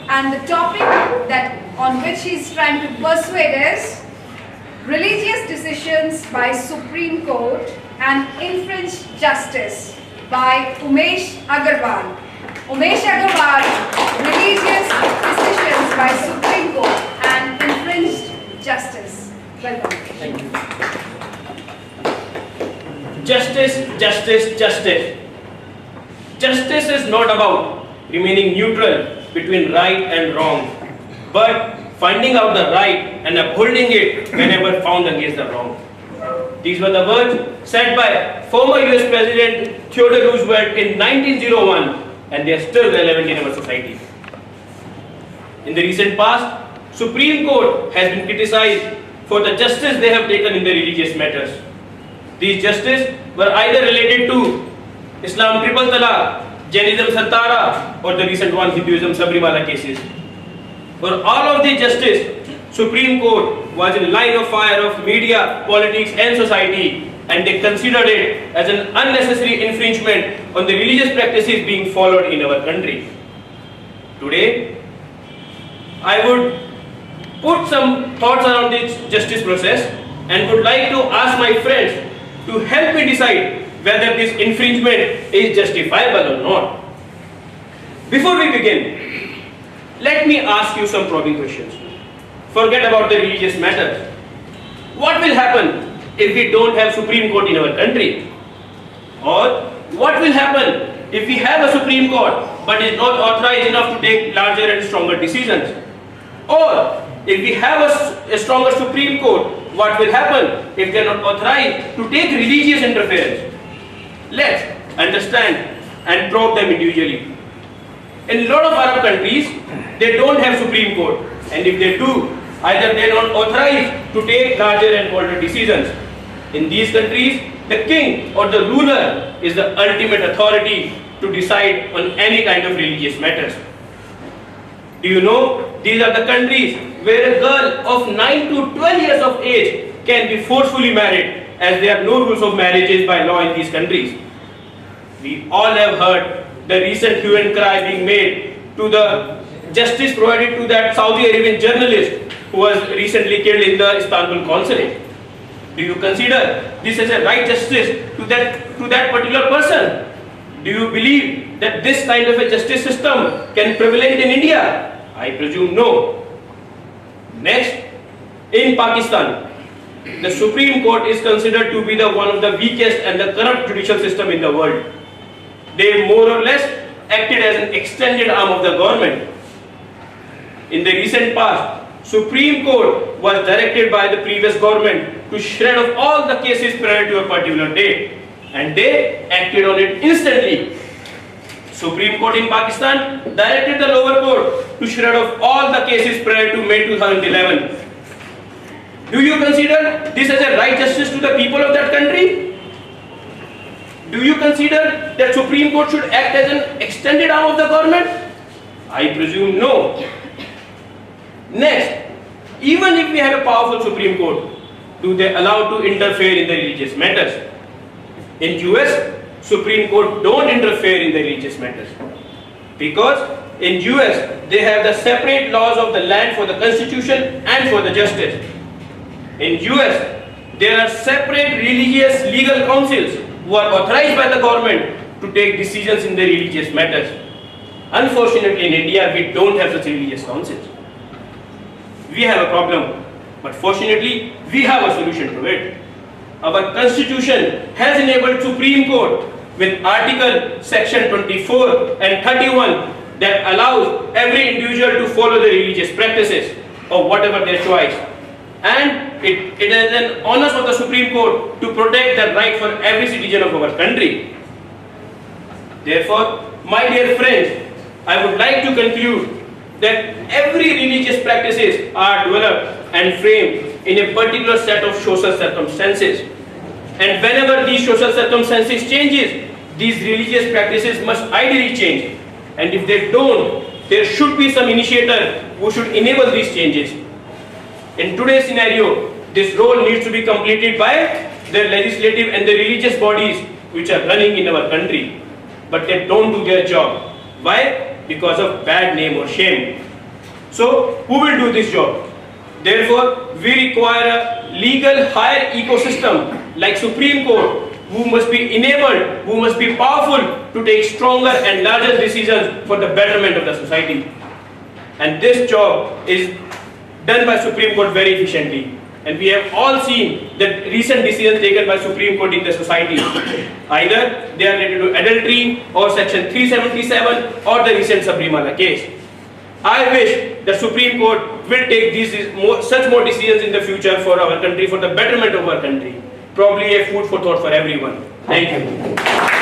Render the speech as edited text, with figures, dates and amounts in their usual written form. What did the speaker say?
and the topic on which he is trying to persuade is religious decisions by Supreme Court and infringed justice by Umesh Aggarwal. Umesh Aggarwal, religious decisions by Supreme Court and infringed justice. Welcome. Thank you. Justice, justice, justice. Justice is not about remaining neutral between right and wrong, but finding out the right and upholding it whenever found against the wrong. These were the words said by former US President Theodore Roosevelt in 1901, and they are still relevant in our society. In the recent past, Supreme Court has been criticized for the justice they have taken in the religious matters. These justices were either related to Islam triple talaq, Jainism Satara, or the recent one Hinduism Sabrimala cases. For all of the justice, Supreme Court was in line of fire of media, politics and society, and they considered it as an unnecessary infringement on the religious practices being followed in our country. Today, I would put some thoughts around this justice process and would like to ask my friends to help me decide whether this infringement is justifiable or not. Before we begin, let me ask you some probing questions. Forget about the religious matters. What will happen if we don't have Supreme Court in our country? Or what will happen if we have a Supreme Court but is not authorized enough to take larger and stronger decisions? Or if we have a stronger Supreme Court, what will happen if they are not authorized to take religious interference? Let's understand and probe them individually. In a lot of Arab countries, they don't have Supreme Court, and if they do, either they are not authorized to take larger and bolder decisions. In these countries, the king or the ruler is the ultimate authority to decide on any kind of religious matters. Do you know these are the countries where a girl of 9 to 12 years of age can be forcefully married, as there are no rules of marriages by law in these countries. We all have heard the recent hue and cry being made to the justice provided to that Saudi Arabian journalist who was recently killed in the Istanbul consulate. Do you consider this as a right justice to that particular person? Do you believe that this kind of a justice system can prevalent in India? I presume no. Next, in Pakistan, the Supreme Court is considered to be one of the weakest and the corrupt judicial system in the world. They more or less acted as an extended arm of the government. In the recent past, Supreme Court was directed by the previous government to shred off all the cases prior to a particular date, and they acted on it instantly. Supreme Court in Pakistan directed the lower court to shred off all the cases prior to May 2011. Do you consider this as a right justice to the people of that country? Do you consider that Supreme Court should act as an extended arm of the government? I presume no. Next, even if we have a powerful Supreme Court, do they allow to interfere in the religious matters? In US, Supreme Court don't interfere in the religious matters, because in US they have the separate laws of the land for the constitution and for the justice. In US, there are separate religious legal councils who are authorized by the government to take decisions in the religious matters. Unfortunately, in India, we don't have such religious councils. We have a problem, but fortunately, we have a solution to it. Our constitution has enabled Supreme Court with Article Section 24 and 31 that allows every individual to follow the religious practices of whatever their choice. And it is an honor of the Supreme Court to protect the right for every citizen of our country. Therefore, my dear friends, I would like to conclude that every religious practices are developed and framed in a particular set of social circumstances. And whenever these social circumstances changes, these religious practices must ideally change. And if they don't, there should be some initiator who should enable these changes. In today's scenario, this role needs to be completed by the legislative and the religious bodies which are running in our country. But they don't do their job. Why? Because of bad name or shame. So who will do this job? Therefore, we require a legal higher ecosystem like Supreme Court, who must be enabled, who must be powerful to take stronger and larger decisions for the betterment of the society. And this job is done by Supreme Court very efficiently. And we have all seen the recent decisions taken by Supreme Court in the society. Either they are related to adultery or Section 377 or the recent Sabrimala case. I wish the Supreme Court will take such more decisions in the future for our country, for the betterment of our country. Probably a food for thought for everyone. Thank you.